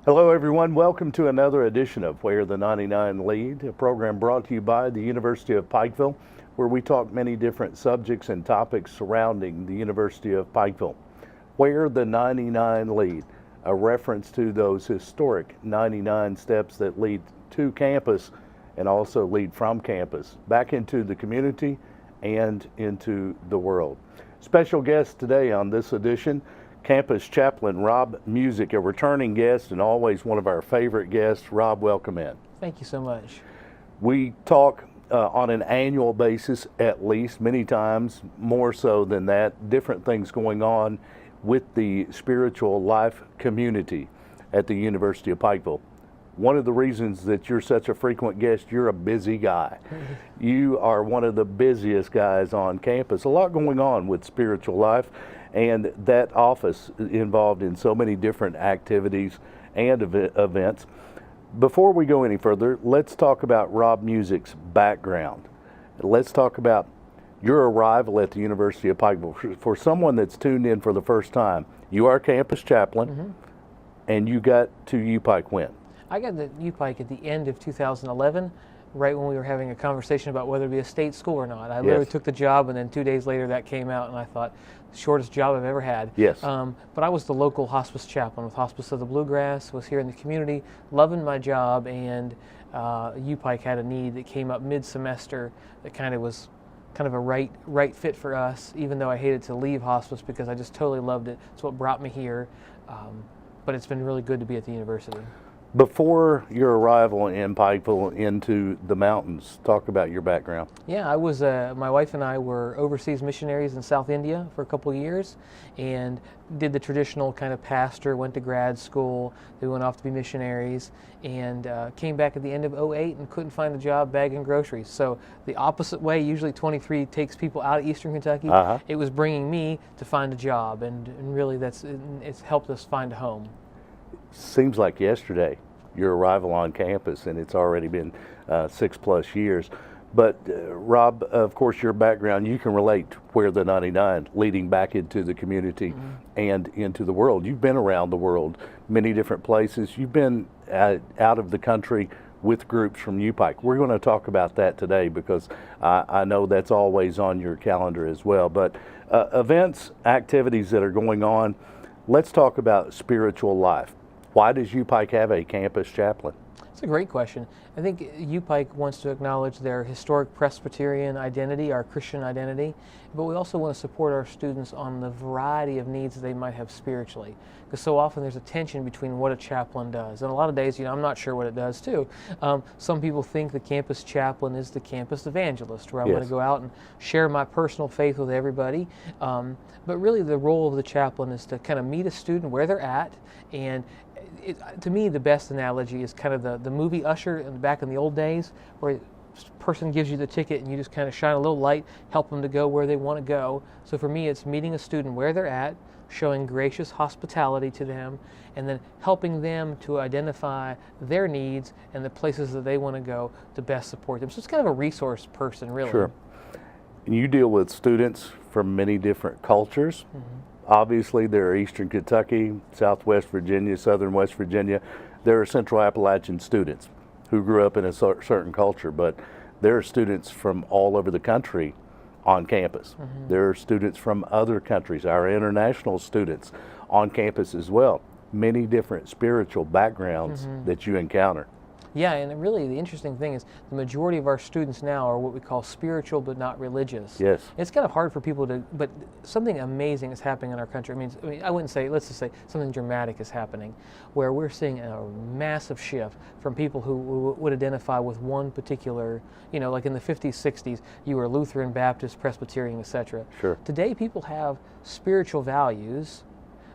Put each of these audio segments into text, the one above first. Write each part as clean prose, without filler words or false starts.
Hello, everyone. Welcome to another edition of Where the 99 Lead, a program brought to you by the University of Pikeville, where we talk many different subjects and topics surrounding the University of Pikeville. Where the 99 Lead, a reference to those historic 99 steps that lead to campus and also lead from campus back into the community and into the world. Special guest today on this edition, Campus Chaplain Rob Musick, a returning guest and always one of our favorite guests. Rob, welcome in. Thank you so much. We talk on an annual basis, at least, many times, more so than that, different things going on with the spiritual life community at the University of Pikeville. One of the reasons that you're such a frequent guest, you're a busy guy. You are one of the busiest guys on campus. A lot going on with spiritual life, and that office involved in so many different activities and events. Before we go any further, let's talk about Rob Musick's background. Let's talk about your arrival at the University of Pikeville. For someone that's tuned in for the first time, you are campus chaplain, and you got to UPike when? I got to UPike at the end of 2011, right when we were having a conversation about whether to be a state school or not. I literally took the job, and then 2 days later that came out, and I thought, shortest job I've ever had. Yes. But I was the local hospice chaplain with Hospice of the Bluegrass, was here in the community, loving my job, and UPike had a need that came up mid-semester that was kind of a right fit for us, even though I hated to leave hospice because I just totally loved it. It's what brought me here. But it's been really good to be at the university. Before your arrival in Pikeville into the mountains, talk about your background. Yeah, I was. My wife and I were overseas missionaries in South India for a couple of years, and did the traditional kind of pastor. Went to grad school. They went off to be missionaries, and came back at the end of '08 and couldn't find a job bagging groceries. So the opposite way. Usually 23 takes people out of Eastern Kentucky. It was bringing me to find a job, and really it's helped us find a home. Seems like yesterday, your arrival on campus, and it's already been 6+ years. But Rob, of course, your background, you can relate to Where the 99, leading back into the community and into the world. You've been around the world, many different places. You've been out of the country with groups from UPike. We're going to talk about that today because I know that's always on your calendar as well. But events, activities that are going on, let's talk about spiritual life. Why does UPike have a campus chaplain? It's a great question. I think UPike wants to acknowledge their historic Presbyterian identity, our Christian identity, but we also want to support our students on the variety of needs that they might have spiritually. Because so often there's a tension between what a chaplain does. And a lot of days, I'm not sure what it does too. Some people think the campus chaplain is the campus evangelist, where I'm going to go out and share my personal faith with everybody. But really the role of the chaplain is to kind of meet a student where they're at, and to me, the best analogy is kind of the movie Usher back in the old days, where a person gives you the ticket and you just kind of shine a little light, help them to go where they want to go. So for me, it's meeting a student where they're at, showing gracious hospitality to them, and then helping them to identify their needs and the places that they want to go to best support them. So it's kind of a resource person, really. Sure. And you deal with students from many different cultures. Obviously, there are Eastern Kentucky, Southwest Virginia, Southern West Virginia. There are Central Appalachian students who grew up in a certain culture, but there are students from all over the country on campus. There are students from other countries, our international students on campus as well. Many different spiritual backgrounds that you encounter. Yeah, and really the interesting thing is the majority of our students now are what we call spiritual but not religious. Yes. It's kind of hard for people to, but something amazing is happening in our country. I mean, I wouldn't say, let's just say something dramatic is happening, where we're seeing a massive shift from people who would identify with one particular, like in the 50s, 60s, you were Lutheran, Baptist, Presbyterian, etc. Sure. Today people have spiritual values,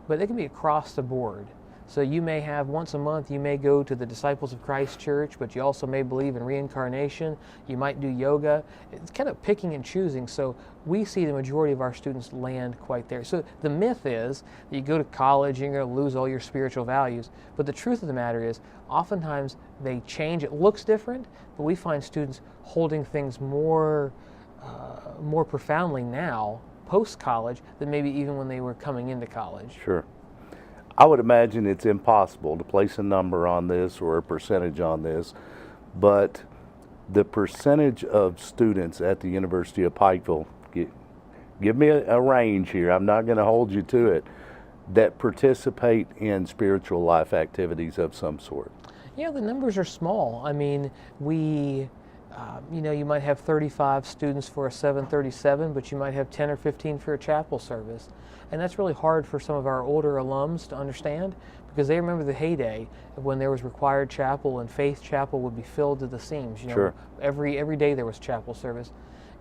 but they can be across the board. So you may have once a month, you may go to the Disciples of Christ Church, but you also may believe in reincarnation. You might do yoga. It's kind of picking and choosing. So we see the majority of our students land quite there. So the myth is that you go to college and you're going to lose all your spiritual values. But the truth of the matter is, oftentimes they change. It looks different, but we find students holding things more profoundly now, post-college, than maybe even when they were coming into college. Sure. I would imagine it's impossible to place a number on this or a percentage on this, but the percentage of students at the University of Pikeville, give me a range here, I'm not going to hold you to it, that participate in spiritual life activities of some sort. Yeah, the numbers are small. I mean, you might have 35 students for a 737, but you might have 10 or 15 for a chapel service. And that's really hard for some of our older alums to understand, because they remember the heyday when there was required chapel and Faith Chapel would be filled to the seams. Sure. Every day there was chapel service.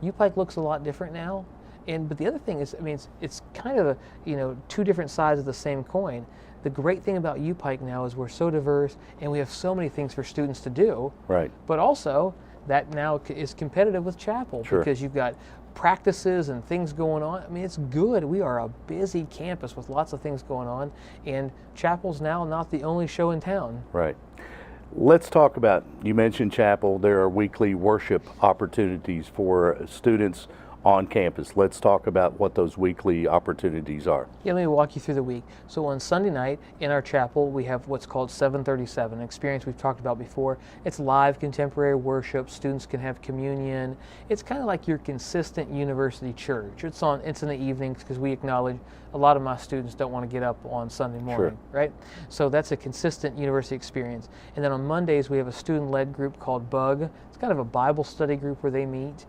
UPike looks a lot different now. But the other thing is, I mean, it's kind of two different sides of the same coin. The great thing about UPike now is we're so diverse and we have so many things for students to do. Right. But also that now is competitive with chapel. Sure. Because you've got practices and things going on. I mean, it's good. We are a busy campus with lots of things going on, and chapel's now not the only show in town. Right. Let's talk about, you mentioned chapel. There are weekly worship opportunities for students on campus. Let's talk about what those weekly opportunities are. Yeah, let me walk you through the week. So on Sunday night in our chapel, we have what's called 737, an experience we've talked about before. It's live contemporary worship. Students can have communion. It's kind of like your consistent university church. It's in the evenings, because we acknowledge a lot of my students don't want to get up on Sunday morning, Sure. right? So that's a consistent university experience. And then on Mondays, we have a student-led group called Bug. It's kind of a Bible study group where they meet.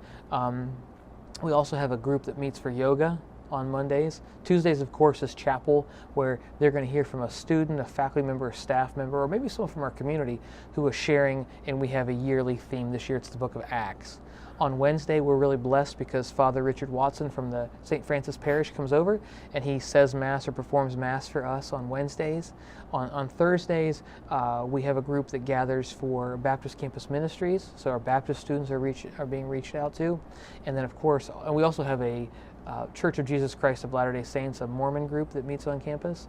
We also have a group that meets for yoga on Mondays. Tuesdays, of course, is chapel, where they're going to hear from a student, a faculty member, a staff member, or maybe someone from our community who is sharing, and we have a yearly theme. This year it's the book of Acts. On Wednesday, we're really blessed because Father Richard Watson from the St. Francis Parish comes over and he says Mass or performs Mass for us on Wednesdays. On Thursdays, we have a group that gathers for Baptist Campus Ministries, so our Baptist students are being reached out to. And then, of course, we also have a Church of Jesus Christ of Latter-day Saints, a Mormon group that meets on campus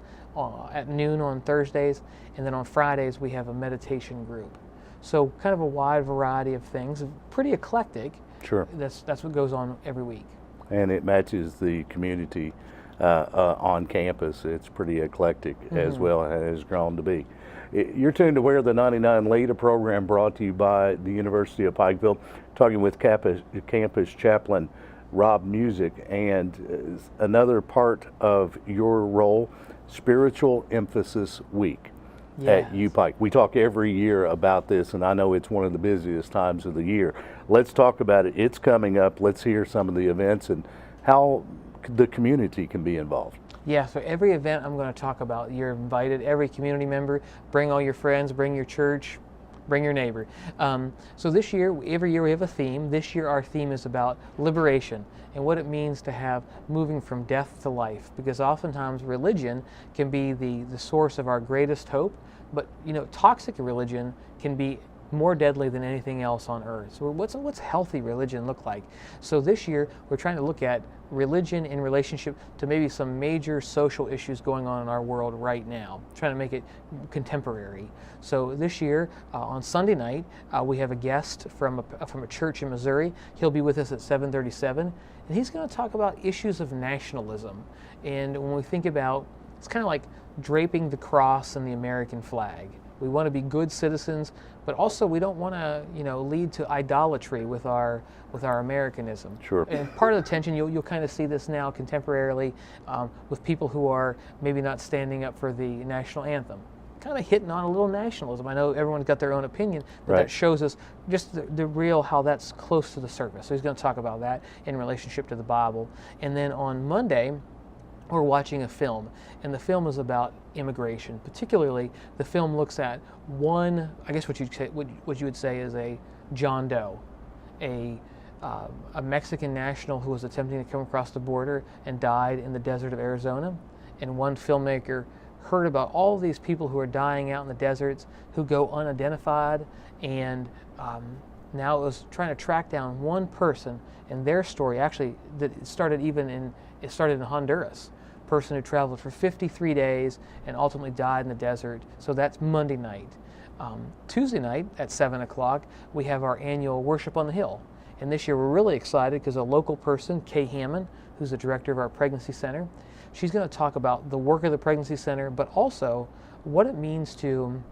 at noon on Thursdays. And then on Fridays, we have a meditation group. So kind of a wide variety of things, pretty eclectic. Sure. That's what goes on every week. And it matches the community on campus. It's pretty eclectic as well, and has grown to be. You're tuned to Where the 99 Lead, a program brought to you by the University of Pikeville, talking with campus chaplain Rob Musick, and another part of your role, Spiritual Emphasis Week. Yes. At UPike. We talk every year about this, and I know it's one of the busiest times of the year. Let's talk about it. It's coming up. Let's hear some of the events and how the community can be involved. Yeah, so every event I'm going to talk about, you're invited, every community member, bring all your friends, bring your church, bring your neighbor. So this year, every year we have a theme. This year our theme is about liberation and what it means to have moving from death to life, because oftentimes religion can be the source of our greatest hope, but toxic religion can be more deadly than anything else on earth. So what's healthy religion look like? So this year we're trying to look at religion in relationship to maybe some major social issues going on in our world right now, trying to make it contemporary. So this year on Sunday night we have a guest from a church in Missouri. He'll be with us at 7:37, and he's going to talk about issues of nationalism. And when we think about, it's kind of like draping the cross and the American flag. We want to be good citizens, but also we don't want to, lead to idolatry with our Americanism. Sure. And part of the tension, you'll kind of see this now contemporarily with people who are maybe not standing up for the national anthem, kind of hitting on a little nationalism. I know everyone's got their own opinion, but Right. that shows us just the real how that's close to the surface. So he's going to talk about that in relationship to the Bible. And then on Monday, we're watching a film, and the film is about immigration. Particularly, the film looks at one, I guess what you would say is a John Doe, a Mexican national who was attempting to come across the border and died in the desert of Arizona. And one filmmaker heard about all these people who are dying out in the deserts who go unidentified, and now it was trying to track down one person and their story. Actually, it started in Honduras. Person who traveled for 53 days and ultimately died in the desert. So that's Monday night. Tuesday night at 7 o'clock, we have our annual Worship on the Hill. And this year we're really excited because a local person, Kay Hammond, who's the director of our pregnancy center, She's going to talk about the work of the Pregnancy Center, but also what it means to,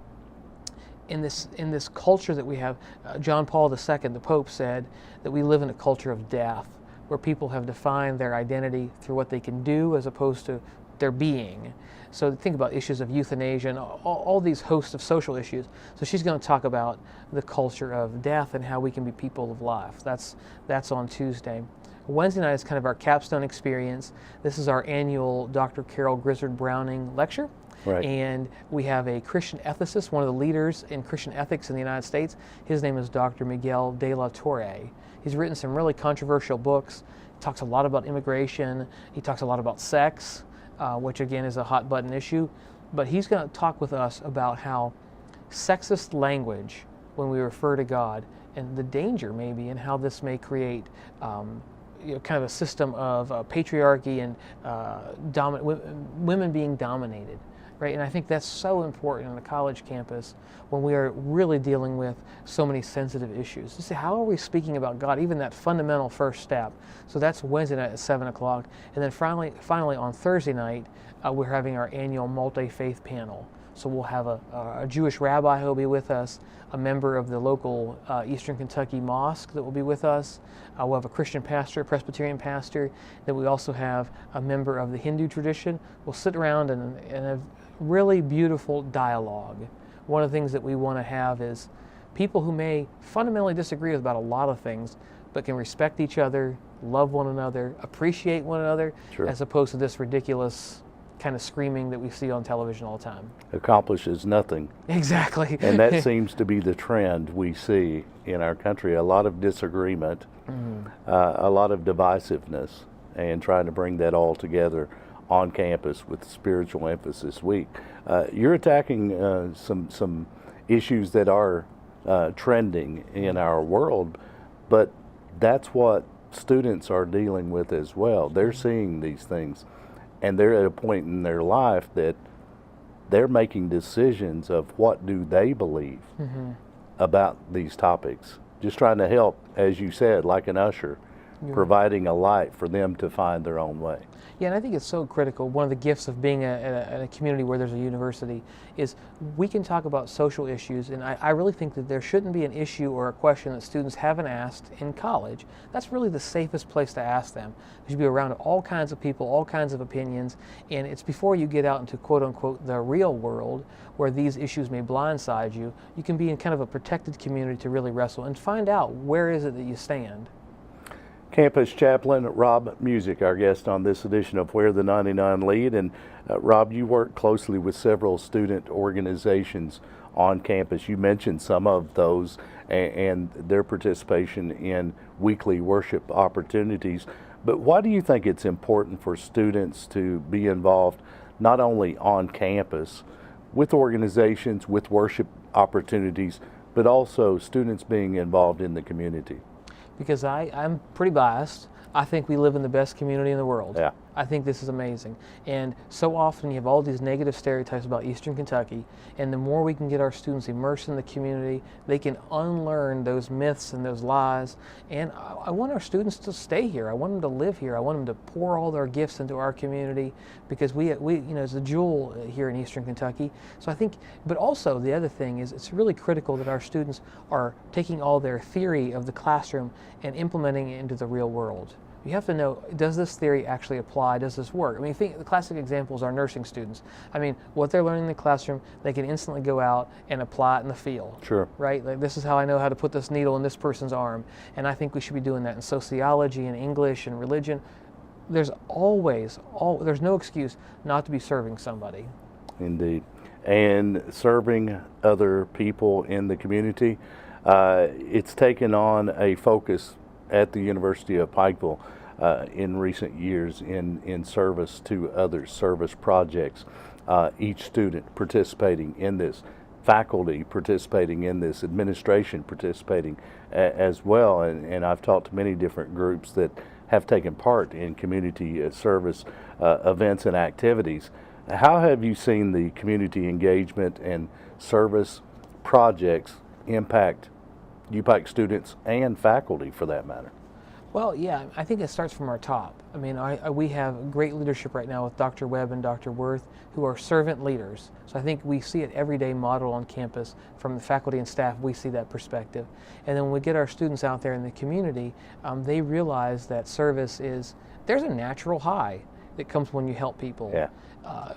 in this culture that we have. John Paul II, the Pope, said that we live in a culture of death, where people have defined their identity through what they can do as opposed to their being. So think about issues of euthanasia and all these hosts of social issues. So she's going to talk about the culture of death and how we can be people of life. That's on Tuesday. Wednesday night is kind of our capstone experience. This is our annual Dr. Carol Grizzard Browning lecture. Right. And we have a Christian ethicist, one of the leaders in Christian ethics in the United States. His name is Dr. Miguel de la Torre. He's written some really controversial books. He talks a lot about immigration. He talks a lot about sex, which again is a hot button issue. But he's going to talk with us about how sexist language, when we refer to God, and the danger maybe, and how this may create kind of a system of patriarchy and women being dominated. Right? And I think that's so important on a college campus when we are really dealing with so many sensitive issues. To say, how are we speaking about God, even that fundamental first step? So that's Wednesday night at 7 o'clock. And then finally on Thursday night, we're having our annual multi-faith panel. So we'll have a Jewish rabbi who will be with us, a member of the local Eastern Kentucky mosque that will be with us. We'll have a Christian pastor, a Presbyterian pastor. Then we also have a member of the Hindu tradition. We'll sit around and have really beautiful dialogue. One of the things that we want to have is people who may fundamentally disagree about a lot of things, but can respect each other, love one another, appreciate one another, Sure. as opposed to this ridiculous kind of screaming that we see on television all the time. Accomplishes nothing. Exactly. And that seems to be the trend we see in our country. A lot of disagreement, a lot of divisiveness, and trying to bring that all together on campus with spiritual emphasis week. You're attacking some issues that are trending in our world, but that's what students are dealing with as well. They're seeing these things, and they're at a point in their life that they're making decisions of what do they believe about these topics. Just trying to help, as you said, like an usher, providing a light for them to find their own way. Yeah, and I think it's so critical. One of the gifts of being in a community where there's a university is we can talk about social issues, and I really think that there shouldn't be an issue or a question that students haven't asked in college. That's really the safest place to ask them. You should be around all kinds of people, all kinds of opinions, and it's before you get out into quote-unquote the real world where these issues may blindside you. You can be in kind of a protected community to really wrestle and find out where is it that you stand. Campus Chaplain Rob Musick, our guest on this edition of Where the 99 Lead. And Rob, you work closely with several student organizations on campus. You mentioned some of those and their participation in weekly worship opportunities. But why do you think it's important for students to be involved not only on campus with organizations, with worship opportunities, but also students being involved in the community? Because I'm pretty biased. I think we live in the best community in the world. Yeah. I think this is amazing. And so often you have all these negative stereotypes about Eastern Kentucky, and the more we can get our students immersed in the community, they can unlearn those myths and those lies. And I want our students to stay here. I want them to live here. I want them to pour all their gifts into our community, because we it's a jewel here in Eastern Kentucky. So I think, but also the other thing is it's really critical that our students are taking all their theory of the classroom and implementing it into the real world. You have to know, does this theory actually apply? Does this work? I mean, think the classic examples are nursing students. I mean, what they're learning in the classroom, they can instantly go out and apply it in the field. Sure. Right? Like, this is how I know how to put this needle in this person's arm. And I think we should be doing that in sociology and English and religion. There's there's no excuse not to be serving somebody. Indeed. And serving other people in the community, it's taken on a focus at the University of Pikeville in recent years in service to others, service projects. Each student participating in this, faculty participating in this, administration participating as well. And I've talked to many different groups that have taken part in community service events and activities. How have you seen the community engagement and service projects impact UPike students and faculty, for that matter? Well, yeah, I think it starts from our top. I mean, we have great leadership right now with Dr. Webb and Dr. Worth, who are servant leaders. So I think we see it every day modeled on campus from the faculty and staff. We see that perspective. And then when we get our students out there in the community, they realize that service there's a natural high that comes when you help people. Yeah.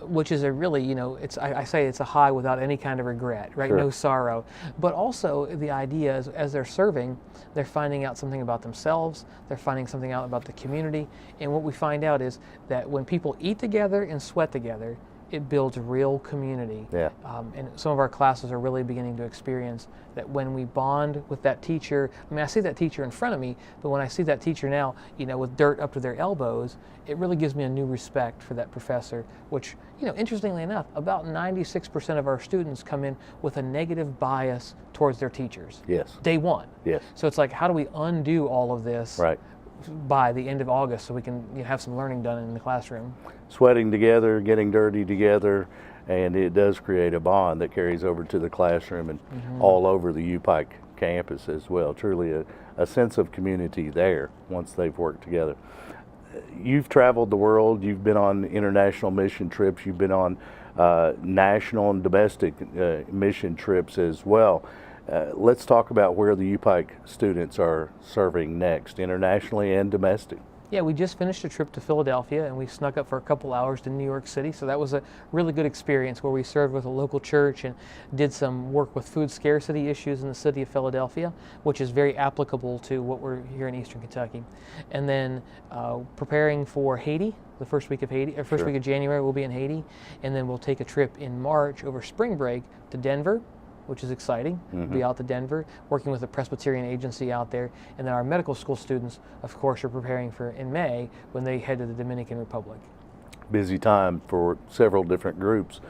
Which is a really, I say it's a high without any kind of regret, right? Sure. No sorrow. But also the idea is as they're serving, they're finding out something about themselves, they're finding something out about the community. And what we find out is that when people eat together and sweat together, it builds real community. Yeah. And some of our classes are really beginning to experience that when we bond with that teacher. I mean, I see that teacher in front of me, but when I see that teacher now, with dirt up to their elbows, it really gives me a new respect for that professor, which, interestingly enough, about 96% of our students come in with a negative bias towards their teachers. Yes. Day one. Yes. So it's like, how do we undo all of this? Right. By the end of August so we can have some learning done in the classroom. Sweating together, getting dirty together, and it does create a bond that carries over to the classroom and all over the U-Pike campus as well. Truly a sense of community there once they've worked together. You've traveled the world, you've been on international mission trips, you've been on national and domestic mission trips as well. Let's talk about where the U-Pike students are serving next, internationally and domestic. Yeah, we just finished a trip to Philadelphia and we snuck up for a couple hours to New York City. So that was a really good experience where we served with a local church and did some work with food scarcity issues in the city of Philadelphia, which is very applicable to what we're here in Eastern Kentucky. And then preparing for Haiti, the first week of week of January we'll be in Haiti. And then we'll take a trip in March over spring break to Denver, which is exciting. We'll be out to Denver, working with a Presbyterian agency out there. And then our medical school students, of course, are preparing for in May when they head to the Dominican Republic. Busy time for several different groups.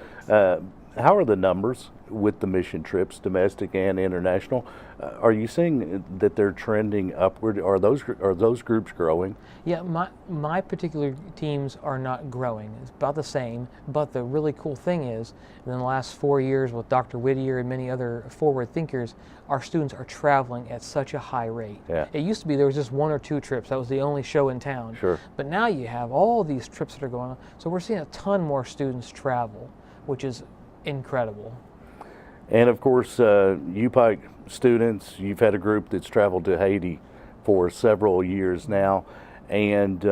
How are the numbers with the mission trips, domestic and international? Are you seeing that they're trending upward? Are those groups growing? Yeah, my particular teams are not growing. It's about the same, but the really cool thing is, in the last 4 years with Dr. Whittier and many other forward thinkers, our students are traveling at such a high rate. Yeah. It used to be there was just 1 or 2 trips. That was the only show in town. Sure. But now you have all these trips that are going on. So we're seeing a ton more students travel, which is incredible. And of course, U-Pike students, you've had a group that's traveled to Haiti for several years now, and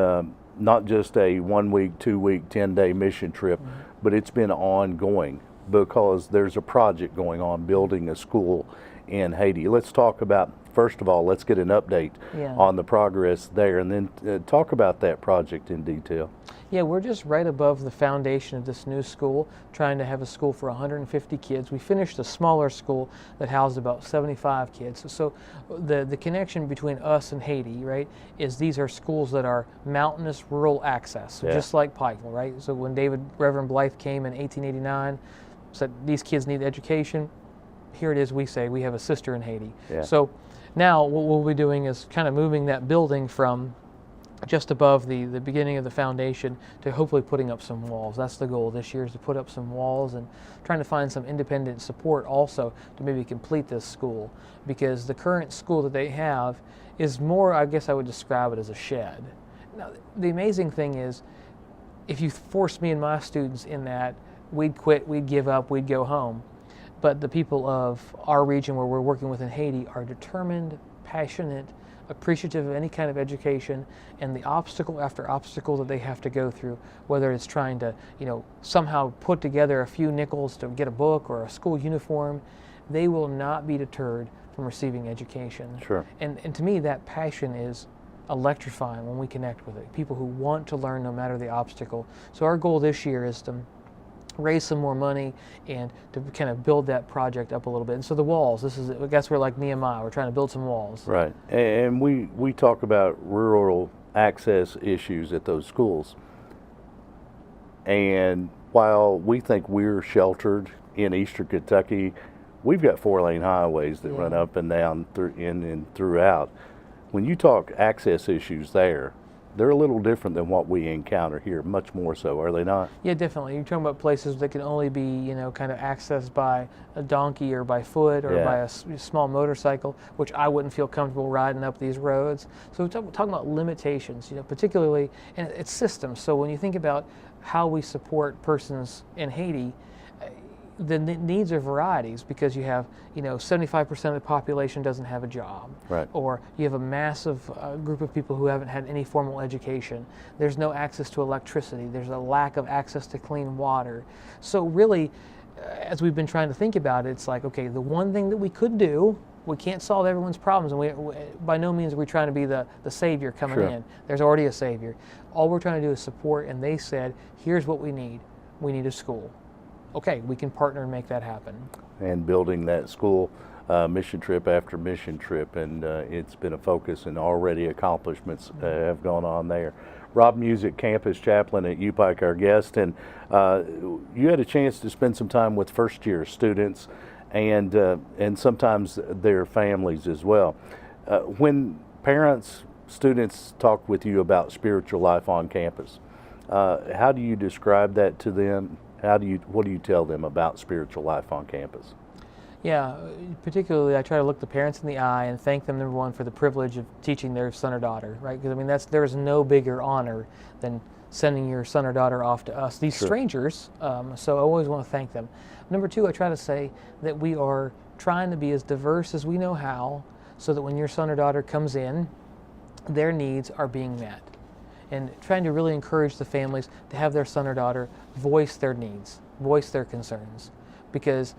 not just a 1 week, 2 week, 10-day mission trip, but it's been ongoing because there's a project going on building a school in Haiti. Let's talk about, first of all, let's get an update on the progress there, and then talk about that project in detail. Yeah, we're just right above the foundation of this new school, trying to have a school for 150 kids. We finished a smaller school that housed about 75 kids. So the connection between us and Haiti, right, is these are schools that are mountainous rural access, just like Pikeville, right? So when Reverend Blythe came in 1889, said these kids need education, here it is, we say we have a sister in Haiti. Yeah. So now what we'll be doing is kind of moving that building from just above the beginning of the foundation to hopefully putting up some walls. That's the goal this year, is to put up some walls and trying to find some independent support also to maybe complete this school, because the current school that they have is more, I guess I would describe it as a shed. Now, the amazing thing is, if you forced me and my students in that, we'd quit, we'd give up, we'd go home. But the people of our region where we're working with in Haiti are determined, passionate, appreciative of any kind of education, and the obstacle after obstacle that they have to go through, whether it's trying to, somehow put together a few nickels to get a book or a school uniform, they will not be deterred from receiving education. Sure. And to me, that passion is electrifying when we connect with it. People who want to learn no matter the obstacle. So our goal this year is to raise some more money and to kind of build that project up a little bit. And so the walls, I guess we're like Nehemiah, we're trying to build some walls. Right. And we talk about rural access issues at those schools. And while we think we're sheltered in Eastern Kentucky, we've got 4-lane highways that run up and down and throughout. When you talk access issues there, they're a little different than what we encounter here, much more so, are they not? Yeah, definitely. You're talking about places that can only be, kind of accessed by a donkey or by foot or Yeah. by a small motorcycle, which I wouldn't feel comfortable riding up these roads. So we're talking about limitations, particularly, and it's systems. So when you think about how we support persons in Haiti, the needs are varieties because you have, 75% of the population doesn't have a job. Right. Or you have a massive group of people who haven't had any formal education. There's no access to electricity. There's a lack of access to clean water. So really, as we've been trying to think about it, it's like, okay, the one thing that we could do, we can't solve everyone's problems, and by no means are we trying to be the savior coming Sure. in. There's already a savior. All we're trying to do is support, and they said, here's what we need. We need a school. Okay, we can partner and make that happen. And building that school mission trip after mission trip, and it's been a focus, and already accomplishments have gone on there. Rob Musick, campus chaplain at UPike, our guest, and you had a chance to spend some time with first-year students and sometimes their families as well. When parents, students talk with you about spiritual life on campus, how do you describe that to them? What do you tell them about spiritual life on campus? Yeah, particularly I try to look the parents in the eye and thank them, number one, for the privilege of teaching their son or daughter, right? Because there is no bigger honor than sending your son or daughter off to us, these Sure. strangers. So I always want to thank them. Number two, I try to say that we are trying to be as diverse as we know how, so that when your son or daughter comes in, their needs are being met. And trying to really encourage the families to have their son or daughter voice their needs, voice their concerns, because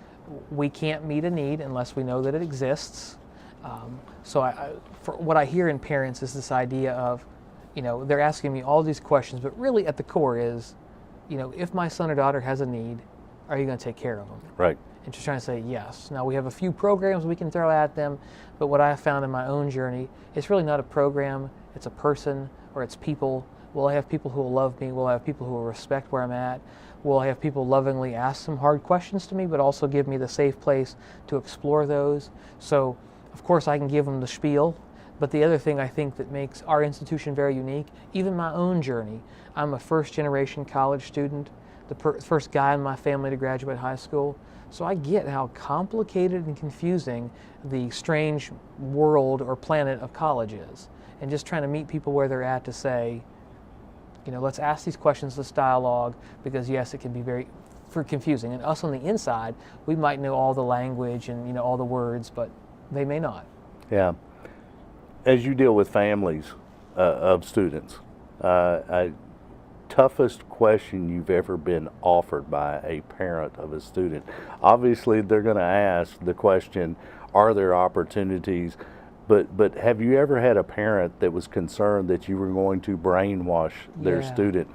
we can't meet a need unless we know that it exists. So for what I hear in parents is this idea of, they're asking me all these questions, but really at the core is, if my son or daughter has a need, are you going to take care of them? Right. And just trying to say yes. Now we have a few programs we can throw at them, but what I have found in my own journey, it's really not a program, it's a person or it's people. Will I have people who will love me? Will I have people who will respect where I'm at? Will I have people lovingly ask some hard questions to me, but also give me the safe place to explore those? So, of course, I can give them the spiel, but the other thing I think that makes our institution very unique, even my own journey, I'm a first-generation college student, the first guy in my family to graduate high school, so I get how complicated and confusing the strange world or planet of college is. And just trying to meet people where they're at to say, let's ask these questions, let's dialogue, because yes, it can be very confusing. And us on the inside, we might know all the language and all the words, but they may not. Yeah. As you deal with families of students, toughest question you've ever been offered by a parent of a student? Obviously, they're going to ask the question, are there opportunities? But have you ever had a parent that was concerned that you were going to brainwash their Yeah. student?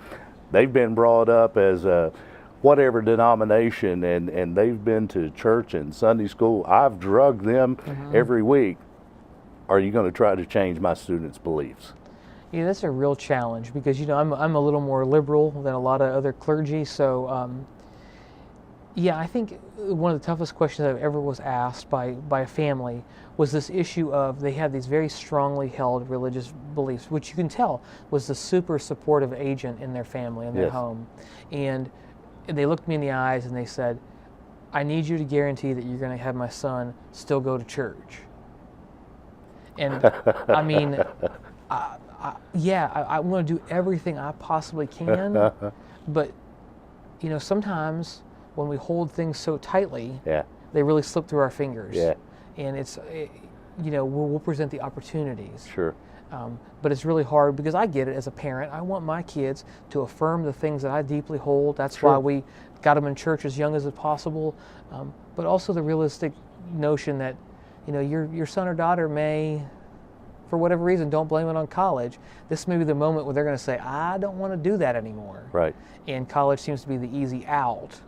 They've been brought up as a whatever denomination, and they've been to church and Sunday school. I've drugged them every week. Are you going to try to change my students' beliefs? Yeah, that's a real challenge because I'm a little more liberal than a lot of other clergy. So yeah, I think one of the toughest questions I ever was asked by a family was this issue of they had these very strongly held religious beliefs, which you can tell was the super supportive agent in their family, in their Yes. home. And they looked me in the eyes and they said, I need you to guarantee that you're going to have my son still go to church. And I mean, I want to do everything I possibly can, but sometimes when we hold things so tightly, Yeah. they really slip through our fingers. Yeah. And we'll present the opportunities. Sure. But it's really hard because I get it as a parent. I want my kids to affirm the things that I deeply hold. That's Sure. why we got them in church as young as possible. But also the realistic notion that, your son or daughter may, for whatever reason, don't blame it on college. This may be the moment where they're going to say, I don't want to do that anymore. Right. And college seems to be the easy out.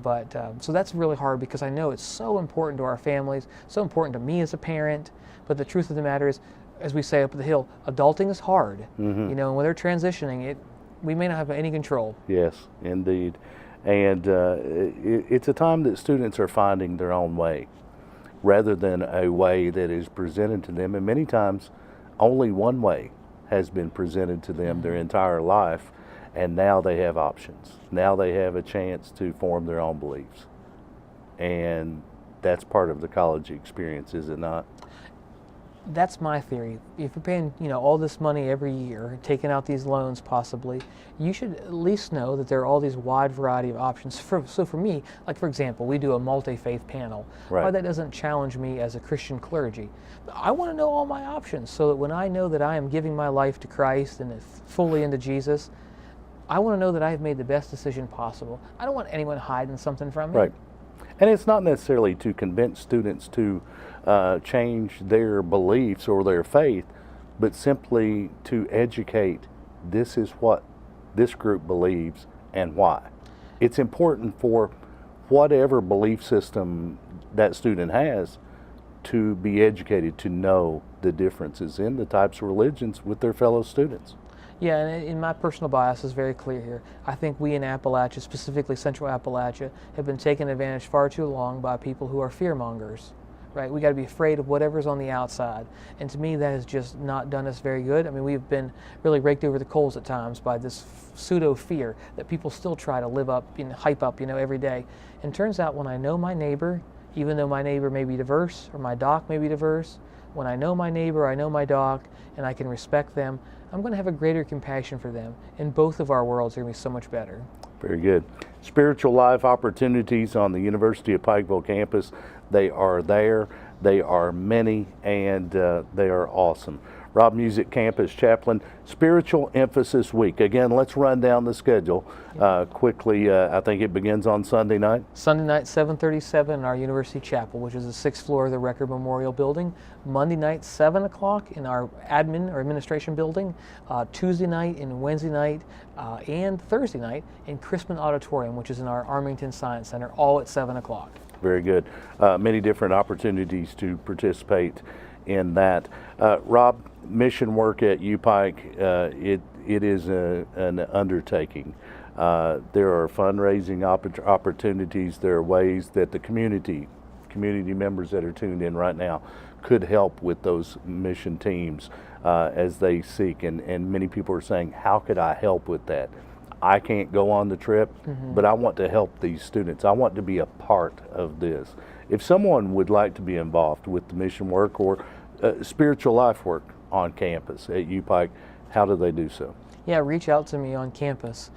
But so that's really hard because I know it's so important to our families, so important to me as a parent. But the truth of the matter is, as we say up at the Hill, adulting is hard. Mm-hmm. And when they're transitioning, we may not have any control. Yes, indeed. And it's a time that students are finding their own way rather than a way that is presented to them. And many times, only one way has been presented to them their entire life, and now they have options. Now they have a chance to form their own beliefs. And that's part of the college experience, is it not? That's my theory. If you're paying, all this money every year, taking out these loans possibly, you should at least know that there are all these wide variety of options. So for me, like for example, we do a multi-faith panel. Right. Why that doesn't challenge me as a Christian clergy. I want to know all my options so that when I know that I am giving my life to Christ and fully into Jesus, I want to know that I have made the best decision possible. I don't want anyone hiding something from me. Right. And it's not necessarily to convince students to change their beliefs or their faith, but simply to educate, this is what this group believes and why. It's important for whatever belief system that student has to be educated to know the differences in the types of religions with their fellow students. Yeah, and in my personal bias is very clear here. I think we in Appalachia, specifically Central Appalachia, have been taken advantage far too long by people who are fearmongers. Right? We got to be afraid of whatever's on the outside, and to me, that has just not done us very good. I mean, we've been really raked over the coals at times by this pseudo fear that people still try to live up and hype up, every day. And turns out, when I know my neighbor, even though my neighbor may be diverse or my doc may be diverse, when I know my neighbor, I know my doc, and I can respect them, I'm going to have a greater compassion for them, and both of our worlds are going to be so much better. Very good. Spiritual life opportunities on the University of Pikeville campus, they are there. They are many, and they are awesome. Rob Musick, Campus Chaplain, Spiritual Emphasis Week. Again, let's run down the schedule quickly. I think it begins on Sunday night. Sunday night, 7:37 in our University Chapel, which is the 6th floor of the Record Memorial Building. Monday night, 7 o'clock in our admin or administration building. Tuesday night and Wednesday night and Thursday night in Crispin Auditorium, which is in our Armington Science Center, all at 7 o'clock. Very good. Many different opportunities to participate in that. Rob, mission work at UPike, it is an undertaking. There are fundraising opportunities. There are ways that the community members that are tuned in right now could help with those mission teams as they seek. And many people are saying, how could I help with that? I can't go on the trip, but I want to help these students. I want to be a part of this. If someone would like to be involved with the mission work or spiritual life work on campus at UPike, how do they do so? Yeah, reach out to me on campus.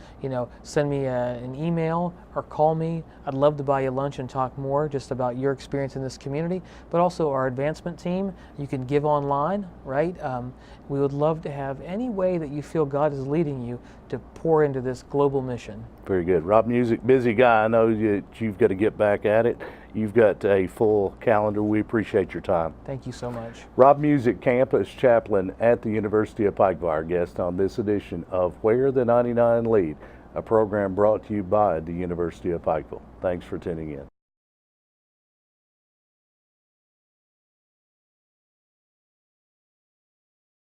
Send me an email or call me. I'd love to buy you lunch and talk more just about your experience in this community, but also our advancement team. You can give online, right? We would love to have any way that you feel God is leading you to pour into this global mission. Very good. Rob Musick, busy guy. I know that you've got to get back at it. You've got a full calendar. We appreciate your time. Thank you so much. Rob Musick, Campus Chaplain at the University of Pikeville, our guest on this edition of Where the 99 Lead, a program brought to you by the University of Pikeville. Thanks for tuning in.